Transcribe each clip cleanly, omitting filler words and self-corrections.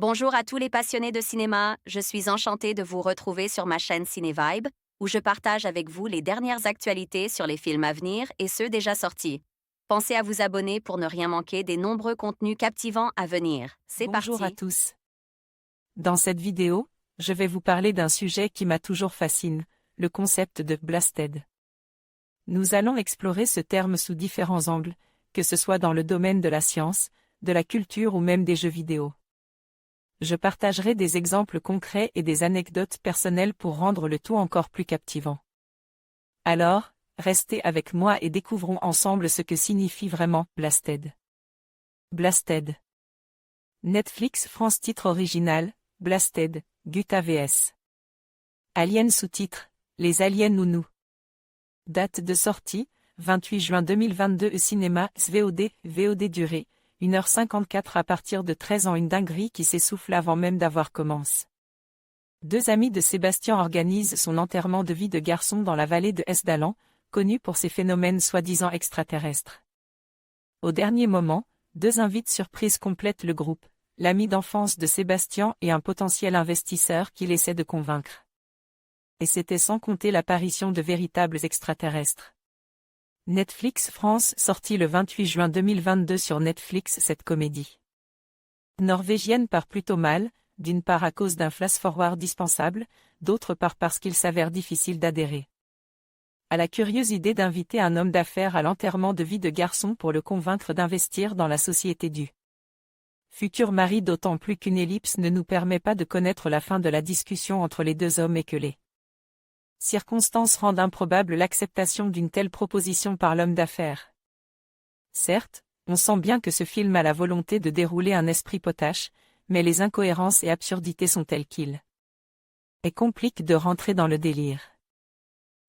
Bonjour à tous les passionnés de cinéma, je suis enchantée de vous retrouver sur ma chaîne CinéVibe, où je partage avec vous les dernières actualités sur les films à venir et ceux déjà sortis. Pensez à vous abonner pour ne rien manquer des nombreux contenus captivants à venir. C'est Bonjour à parti! tous. Dans cette vidéo, je vais vous parler d'un sujet qui m'a toujours fasciné, le concept de blasted. Nous allons explorer ce terme sous différents angles, que ce soit dans le domaine de la science, de la culture ou même des jeux vidéo. Je partagerai des exemples concrets et des anecdotes personnelles pour rendre le tout encore plus captivant. Alors, restez avec moi et découvrons ensemble ce que signifie vraiment blasted. Blasted. Netflix France titre original, Blasted, Gutha vs. Alien sous-titre, Les aliens ou nous. Date de sortie, 28 juin 2022 cinéma, VOD durée, 1h54 à partir de 13 ans. Une dinguerie qui s'essouffle avant même d'avoir commencé. Deux amis de Sébastien organisent son enterrement de vie de garçon dans la vallée de Esdalan, connue pour ses phénomènes soi-disant extraterrestres. Au dernier moment, deux invités surprises complètent le groupe, l'ami d'enfance de Sébastien et un potentiel investisseur qu'il essaie de convaincre. Et c'était sans compter l'apparition de véritables extraterrestres. Netflix France sorti le 28 juin 2022 sur Netflix. Cette comédie norvégienne part plutôt mal, d'une part à cause d'un flash-forward dispensable, d'autre part parce qu'il s'avère difficile d'adhérer à la curieuse idée d'inviter un homme d'affaires à l'enterrement de vie de garçon pour le convaincre d'investir dans la société du futur mari, d'autant plus qu'une ellipse ne nous permet pas de connaître la fin de la discussion entre les deux hommes et que les circonstances rendent improbable l'acceptation d'une telle proposition par l'homme d'affaires. Certes, on sent bien que ce film a la volonté de dérouler un esprit potache, mais les incohérences et absurdités sont telles qu'il est compliqué de rentrer dans le délire.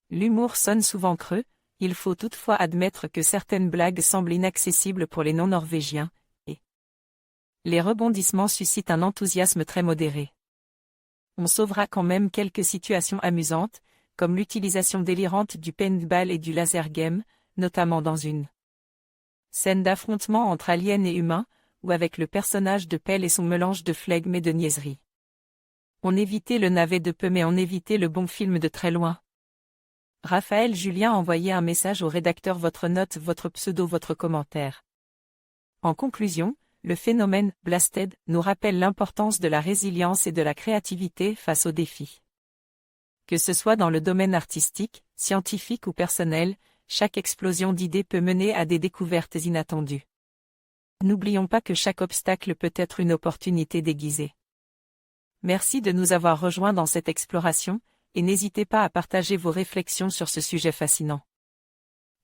L'humour sonne souvent creux, il faut toutefois admettre que certaines blagues semblent inaccessibles pour les non-norvégiens, et les rebondissements suscitent un enthousiasme très modéré. On sauvera quand même quelques situations amusantes, comme l'utilisation délirante du paintball et du laser game, notamment dans une scène d'affrontement entre aliens et humains, ou avec le personnage de Pell et son mélange de flegme et de niaiserie. On évitait le navet de peu mais on évitait le bon film de très loin. Raphaël Julien envoyait un message au rédacteur: votre note, votre pseudo, votre commentaire. En conclusion, le phénomène blasted nous rappelle l'importance de la résilience et de la créativité face aux défis. Que ce soit dans le domaine artistique, scientifique ou personnel, chaque explosion d'idées peut mener à des découvertes inattendues. N'oublions pas que chaque obstacle peut être une opportunité déguisée. Merci de nous avoir rejoints dans cette exploration, et n'hésitez pas à partager vos réflexions sur ce sujet fascinant.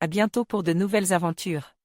À bientôt pour de nouvelles aventures.